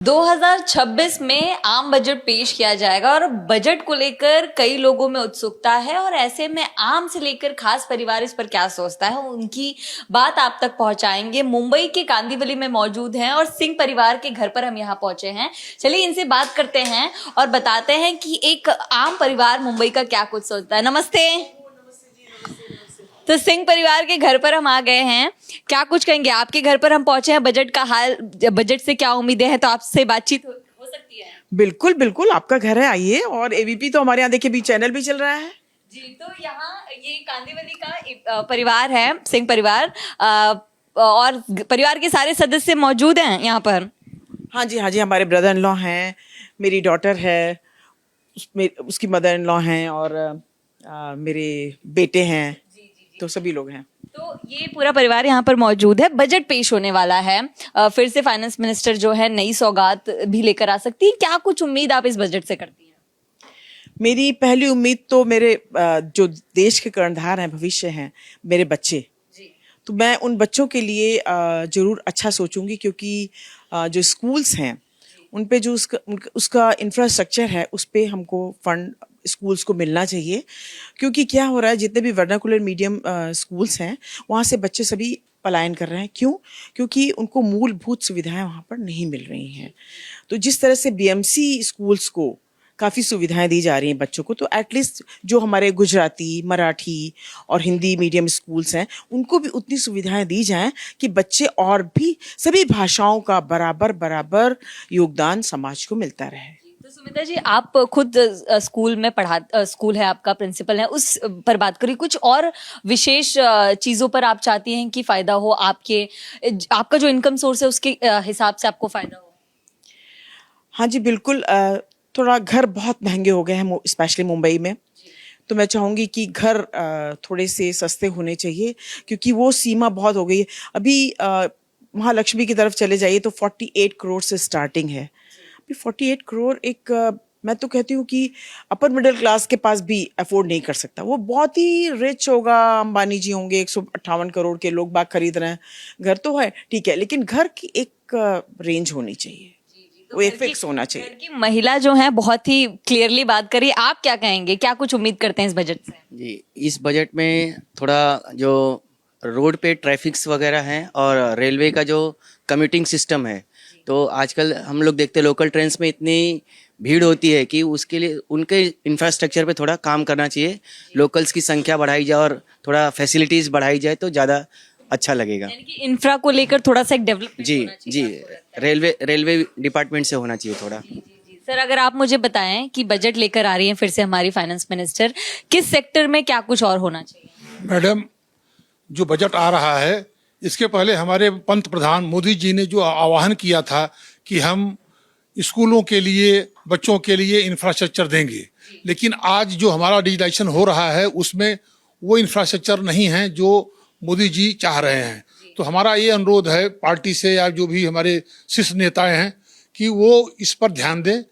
2026 में आम बजट पेश किया जाएगा और बजट को लेकर कई लोगों में उत्सुकता है और ऐसे में आम से लेकर खास परिवार इस पर क्या सोचता है उनकी बात आप तक पहुंचाएंगे। मुंबई के कांदिवली में मौजूद हैं और सिंह परिवार के घर पर हम यहाँ पहुंचे हैं। चलिए इनसे बात करते हैं और बताते हैं कि एक आम परिवार मुंबई का क्या कुछ सोचता है। नमस्ते। तो सिंह परिवार के घर पर हम आ गए हैं, क्या कुछ कहेंगे? आपके घर पर हम पहुंचे हैं, बजट का हाल, बजट से क्या उम्मीदें हैं, तो आपसे बातचीत हो सकती है। बिल्कुल बिल्कुल, आपका घर है, आइए। और एबीपी तो हमारे यहाँ देखिए भी चैनल भी चल रहा है जी। तो यहाँ ये कांदिवली का परिवार है, सिंह परिवार, और परिवार के सारे सदस्य मौजूद हैं यहाँ पर। हाँ जी, हाँ जी, हमारे ब्रदर इन लॉ हैं, मेरी डॉटर है, उसकी मदर इन लॉ हैं और मेरे बेटे हैं, तो सभी लोग हैं। तो ये पूरा परिवार यहाँ पर मौजूद है। बजट पेश होने वाला है, फिर से फाइनेंस मिनिस्टर जो है नई सौगात भी लेकर आ सकती है। क्या कुछ उम्मीद आप इस बजट से करती हैं? मेरी पहली उम्मीद तो मेरे जो देश के कर्णधार हैं, भविष्य हैं, मेरे बच्चे जी। तो मैं उन बच्चों के लिए जरूर अच्छा सोचूंगी, क्योंकि जो स्कूल्स हैं उन पे जो उसका इंफ्रास्ट्रक्चर है उस पे हमको फंड स्कूल्स को मिलना चाहिए। क्योंकि क्या हो रहा है, जितने भी वर्नाकुलर मीडियम स्कूल्स हैं वहाँ से बच्चे सभी पलायन कर रहे हैं। क्यों? क्योंकि उनको मूलभूत सुविधाएं वहाँ पर नहीं मिल रही हैं। तो जिस तरह से बीएमसी स्कूल्स को काफ़ी सुविधाएं दी जा रही हैं बच्चों को, तो एटलीस्ट जो हमारे गुजराती, मराठी और हिंदी मीडियम स्कूल्स हैं उनको भी उतनी सुविधाएं दी जाएं कि बच्चे और भी सभी भाषाओं का बराबर बराबर योगदान समाज को मिलता रहे। तो सुमिता जी, आप खुद स्कूल में स्कूल है आपका, प्रिंसिपल है, उस पर बात करिए। कुछ और विशेष चीज़ों पर आप चाहती हैं कि फ़ायदा हो, आपका जो इनकम सोर्स है उसके हिसाब से आपको फ़ायदा हो? हाँ जी बिल्कुल। थोड़ा घर बहुत महंगे हो गए हैं, स्पेशली मुंबई में। तो मैं चाहूँगी कि घर थोड़े से सस्ते होने चाहिए, क्योंकि वो सीमा बहुत हो गई है। अभी महालक्ष्मी की तरफ चले जाइए तो 48 करोड़ से स्टार्टिंग है। अभी 48 करोड़ मैं तो कहती हूँ कि अपर मिडिल क्लास के पास भी अफोर्ड नहीं कर सकता। वो बहुत ही रिच होगा, अंबानी जी होंगे, 158 करोड़ के लोग बाग खरीद रहे हैं। घर तो है, ठीक है, लेकिन घर की एक रेंज होनी चाहिए, वो एक फिक्स होना चाहिए। घर की महिला जो है बहुत ही क्लियरली बात करी। आप क्या कहेंगे, क्या कुछ उम्मीद करते हैं इस बजट से? जी, इस बजट में थोड़ा जो रोड पे ट्रैफिक्स वगैरह हैं और रेलवे का जो कम्यूटिंग सिस्टम है, तो आजकल हम लोग देखते हैं लोकल ट्रेन्स में इतनी भीड़ होती है कि उसके लिए उनके इंफ्रास्ट्रक्चर पे थोड़ा काम करना चाहिए। लोकल्स की संख्या बढ़ाई जाए और थोड़ा फैसिलिटीज़ बढ़ाई जाए तो ज़्यादा अच्छा लगेगा। यानी कि इंफ्रा को लेकर थोड़ा सा एक डेवलपमेंट जी होना चाहिए। जी, रेलवे डिपार्टमेंट से होना चाहिए थोड़ा। जी। सर, अगर आप मुझे बताएं कि बजट लेकर आ रही हैं फिर से हमारी फाइनेंस मिनिस्टर, किस सेक्टर में क्या कुछ और होना चाहिए? मैडम, जो बजट आ रहा है, इसके पहले हमारे पंत प्रधान मोदी जी ने जो आह्वान किया था कि हम स्कूलों के लिए, बच्चों के लिए इंफ्रास्ट्रक्चर देंगे, लेकिन आज जो हमारा डिजिटाइजेशन हो रहा है उसमें वो इंफ्रास्ट्रक्चर नहीं है जो मोदी जी चाह रहे हैं। तो हमारा ये अनुरोध है पार्टी से या जो भी हमारे शीर्ष नेताएं हैं कि वो इस पर ध्यान दें,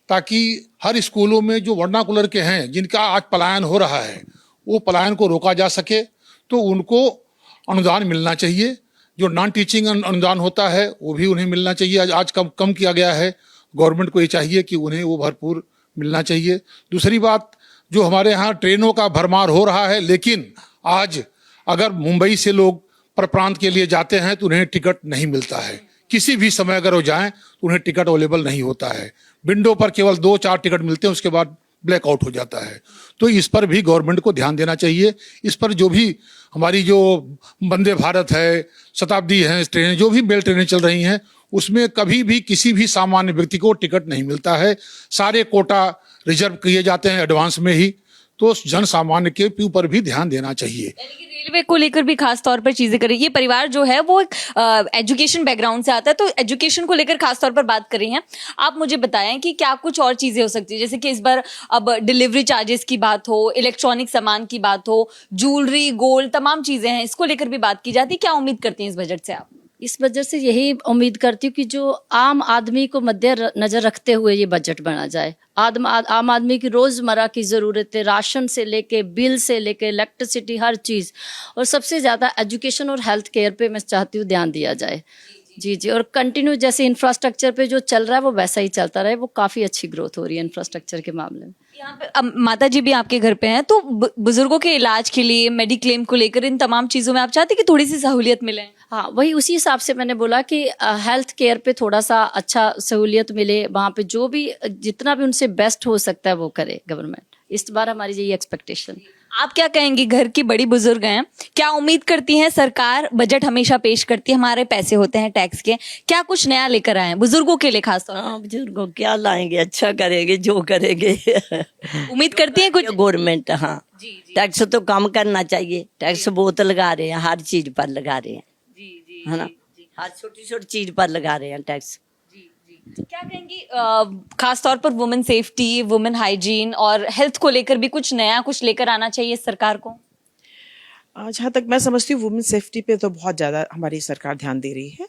ताकि हर स्कूलों में जो वर्नाकुलर के हैं जिनका आज पलायन हो रहा है, वो पलायन को रोका जा सके। तो उनको अनुदान मिलना चाहिए, जो नॉन टीचिंग अनुदान होता है वो भी उन्हें मिलना चाहिए। आज कम किया गया है। गवर्नमेंट को ये चाहिए कि उन्हें वो भरपूर मिलना चाहिए। दूसरी बात, जो हमारे यहाँ ट्रेनों का भरमार हो रहा है, लेकिन आज अगर मुंबई से लोग परप्रांत के लिए जाते हैं तो उन्हें टिकट नहीं मिलता है। किसी भी समय अगर वो जाएं तो उन्हें टिकट अवेलेबल नहीं होता है। विंडो पर केवल 2-4 टिकट मिलते हैं, उसके बाद ब्लैकआउट हो जाता है। तो इस पर भी गवर्नमेंट को ध्यान देना चाहिए। इस पर जो भी हमारी जो वंदे भारत है, शताब्दी है, ट्रेनें, जो भी मेल ट्रेनें चल रही हैं, उसमें कभी भी किसी भी सामान्य व्यक्ति को टिकट नहीं मिलता है। सारे कोटा रिजर्व किए जाते हैं एडवांस में ही। तो जन सामान्य के ऊपर भी ध्यान देना चाहिए। रेलवे को लेकर भी खास तौर पर चीजें करें। ये परिवार जो है वो एक एजुकेशन बैकग्राउंड से आता है, तो एजुकेशन को लेकर खास तौर पर बात कर रही हैं। आप मुझे बताएं कि क्या कुछ और चीजें हो सकती है, जैसे कि इस बार अब डिलीवरी चार्जेस की बात हो, इलेक्ट्रॉनिक सामान की बात हो, ज्वेलरी, गोल्ड, तमाम चीजें हैं, इसको लेकर भी बात की जाती है। क्या उम्मीद करती हैं इस बजट से आप? इस वजह से यही उम्मीद करती हूँ कि जो आम आदमी को मद्दे नजर रखते हुए ये बजट बना जाए। आम आदमी की रोज़मर्रा की ज़रूरतें, राशन से लेके बिल से लेके इलेक्ट्रिसिटी, हर चीज़, और सबसे ज़्यादा एजुकेशन और हेल्थ केयर पे मैं चाहती हूँ ध्यान दिया जाए। जी जी, और कंटिन्यू जैसे इंफ्रास्ट्रक्चर पे जो चल रहा है वो वैसा ही चलता रहे, वो काफ़ी अच्छी ग्रोथ हो रही है इंफ्रास्ट्रक्चर के मामले में। यहाँ पे अब माता जी भी आपके घर पे हैं, तो बुजुर्गों के इलाज के लिए मेडिक्लेम को लेकर इन तमाम चीजों में आप चाहते हैं कि थोड़ी सी सहूलियत मिले? हाँ, वही उसी हिसाब से मैंने बोला कि हेल्थ केयर पे थोड़ा सा अच्छा सहूलियत मिले, वहाँ पे जो भी जितना भी उनसे बेस्ट हो सकता है वो करे गवर्नमेंट। इस बार हमारी यही एक्सपेक्टेशन। आप क्या कहेंगी, घर की बड़ी बुजुर्ग हैं, क्या उम्मीद करती हैं? सरकार बजट हमेशा पेश करती है, हमारे पैसे होते हैं टैक्स के, क्या कुछ नया लेकर आए हैं बुजुर्गों के लिए खास तौर हाँ, बुजुर्गों क्या लाएंगे, अच्छा करेंगे जो करेंगे। पर? उम्मीद करती हैं कुछ? गवर्नमेंट, हाँ, टैक्स तो कम करना चाहिए। टैक्स बहुत लगा रहे हैं, हर चीज पर लगा रहे हैं, है ना, हर छोटी छोटी चीज पर लगा रहे हैं टैक्स। क्या कहेंगी खास तौर पर वुमेन सेफ्टी, वुमेन हाइजीन और हेल्थ को लेकर भी कुछ नया कुछ लेकर आना चाहिए सरकार को? जहाँ तक मैं समझती हूँ वुमेन सेफ्टी पे तो बहुत ज़्यादा हमारी सरकार ध्यान दे रही है,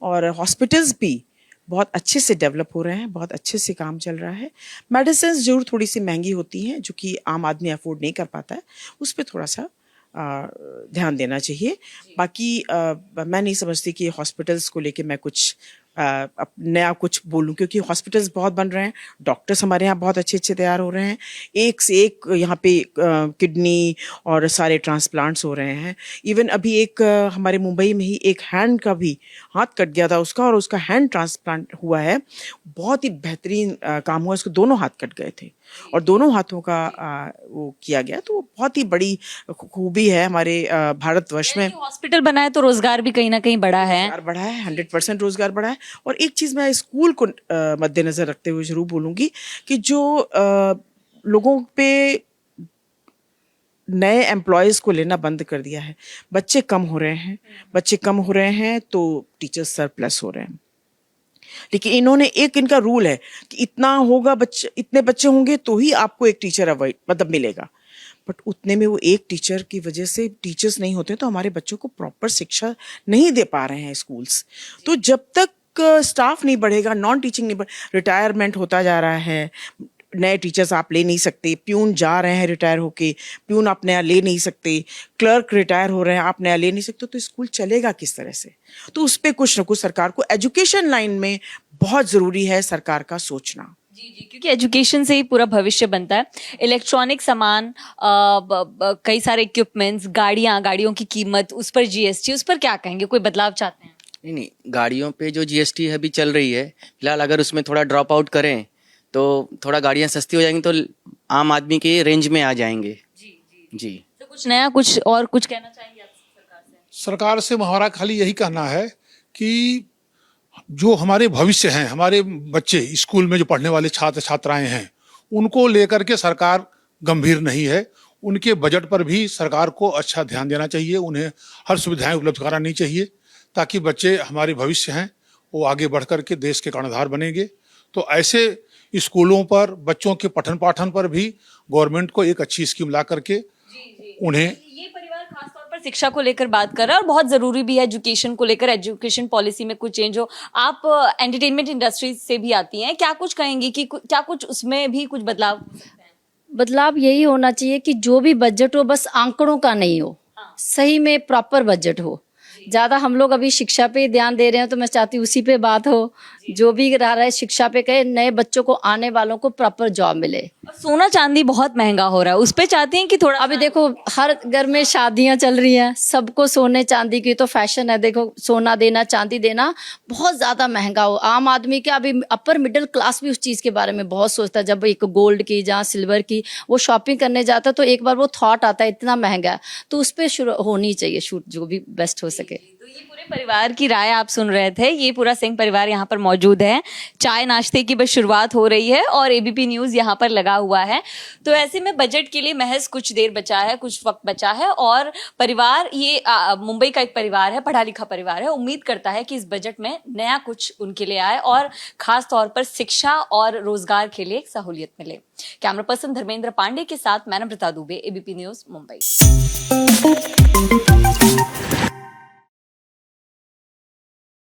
और हॉस्पिटल्स भी बहुत अच्छे से डेवलप हो रहे हैं, बहुत अच्छे से काम चल रहा है। मेडिसिन जरूर थोड़ी सी महंगी होती हैं, जो कि आम आदमी अफोर्ड नहीं कर पाता है, उस पर थोड़ा सा ध्यान देना चाहिए। बाकी मैं नहीं समझती कि हॉस्पिटल्स को लेके मैं कुछ नया कुछ बोलूं, क्योंकि हॉस्पिटल्स बहुत बन रहे हैं, डॉक्टर्स हमारे यहाँ बहुत अच्छे अच्छे तैयार हो रहे हैं, एक से एक यहाँ पे किडनी और सारे ट्रांसप्लांट्स हो रहे हैं। इवन अभी एक हमारे मुंबई में ही एक हैंड का भी हाथ कट गया था उसका, और उसका हैंड ट्रांसप्लांट हुआ है, बहुत ही बेहतरीन काम हुआ। उसको दोनों हाथ कट गए थे और दोनों हाथों का वो किया गया, तो बहुत ही बड़ी खूबी है हमारे भारतवर्ष में। हॉस्पिटल बना है तो रोजगार भी कहीं ना कहीं बढ़ा है, रोजगार बढ़ा है, 100% रोजगार बढ़ा है। और एक चीज मैं स्कूल को मद्देनजर रखते हुए जरूर बोलूंगी कि जो लोगों पे नए एम्प्लॉयज को लेना बंद कर दिया है, बच्चे कम हो रहे हैं तो टीचर्स सरप्लस हो रहे हैं। लेकिन इन्होंने एक इनका रूल है कि इतना होगा बच्चे, इतने बच्चे होंगे तो ही आपको एक टीचर अवॉइड मतलब मिलेगा, बट उतने में वो एक टीचर की वजह से टीचर्स नहीं होते, तो हमारे बच्चों को प्रॉपर शिक्षा नहीं दे पा रहे हैं स्कूल्स। तो जब तक स्टाफ नहीं बढ़ेगा, नॉन टीचिंग नहीं रिटायरमेंट होता जा रहा है, नए टीचर्स आप ले नहीं सकते, प्यून जा रहे हैं रिटायर होके, प्यून आप नया ले नहीं सकते, क्लर्क रिटायर हो रहे हैं, आप नया ले नहीं सकते, तो स्कूल चलेगा किस तरह से? तो उस पर कुछ ना कुछ सरकार को एजुकेशन लाइन में बहुत ज़रूरी है सरकार का सोचना। जी, क्योंकि एजुकेशन से ही पूरा भविष्य बनता है। इलेक्ट्रॉनिक सामान, कई सारे इक्विपमेंट्स, गाड़ियों की कीमत, उस पर जीएसटी, उस पर क्या कहेंगे, कोई बदलाव चाहते हैं? नहीं, गाड़ियों पे जो जीएसटी अभी चल रही है, फिलहाल अगर उसमें थोड़ा ड्रॉप आउट करें तो थोड़ा गाड़ियाँ सस्ती हो जाएंगी, तो आम आदमी के रेंज में आ जाएंगे। जी। तो कुछ नया, कुछ और कुछ कहना चाहेंगे आप सरकार से? सरकार से हमारा खाली यही कहना है कि जो हमारे भविष्य हैं, हमारे बच्चे स्कूल में जो पढ़ने वाले छात्र छात्राएं हैं, उनको लेकर के सरकार गंभीर नहीं है। उनके बजट पर भी सरकार को अच्छा ध्यान देना चाहिए, उन्हें हर सुविधाएं उपलब्ध करानी चाहिए, ताकि बच्चे हमारे भविष्य हैं वो आगे बढ़ कर के देश के कर्णधार बनेंगे। तो ऐसे स्कूलों पर बच्चों के पठन पाठन पर भी गवर्नमेंट को एक अच्छी स्कीम ला करके उन्हें, ये परिवार खासतौर पर शिक्षा को लेकर बात कर रहा है और बहुत जरूरी भी है एजुकेशन को लेकर, एजुकेशन पॉलिसी में कुछ चेंज हो। आप एंटरटेनमेंट इंडस्ट्री से भी आती हैं, क्या कुछ कहेंगी कि क्या कुछ उसमें भी कुछ बदलाव? बदलाव यही होना चाहिए कि जो भी बजट हो बस आंकड़ों का नहीं हो, सही में प्रॉपर बजट हो। ज़्यादा हम लोग अभी शिक्षा पे ध्यान दे रहे हैं, तो मैं चाहती हूँ उसी पे बात हो, जो भी रह रहा है शिक्षा पे कहे, नए बच्चों को, आने वालों को प्रॉपर जॉब मिले। सोना चांदी बहुत महंगा हो रहा है, उस पे चाहते हैं कि थोड़ा? अभी देखो हर घर में शादियां चल रही हैं, सबको सोने चांदी की तो फैशन है, देखो सोना देना, चांदी देना बहुत ज़्यादा महंगा हो। आम आदमी के, अभी अपर मिडिल क्लास भी उस चीज़ के बारे में बहुत सोचता है। जब एक गोल्ड की, जहाँ सिल्वर की वो शॉपिंग करने जाता है, तो एक बार वो थॉट आता है इतना महंगा है, तो उस पर शुरू होनी चाहिए शूट, जो भी बेस्ट हो सके। तो ये पूरे परिवार की राय आप सुन रहे थे, ये पूरा सिंह परिवार यहाँ पर मौजूद है। चाय नाश्ते की बस शुरुआत हो रही है और एबीपी न्यूज़ यहाँ पर लगा हुआ है। तो ऐसे में बजट के लिए महज कुछ देर बचा है, कुछ वक्त बचा है, और परिवार ये मुंबई का एक परिवार है, पढ़ा लिखा परिवार है, उम्मीद करता है कि इस बजट में नया कुछ उनके लिए आए और खास तौर पर शिक्षा और रोजगार के लिए एक सहूलियत मिले। कैमरा पर्सन धर्मेंद्र पांडे के साथ मैं नम्रता दुबे, एबीपी न्यूज़ मुंबई।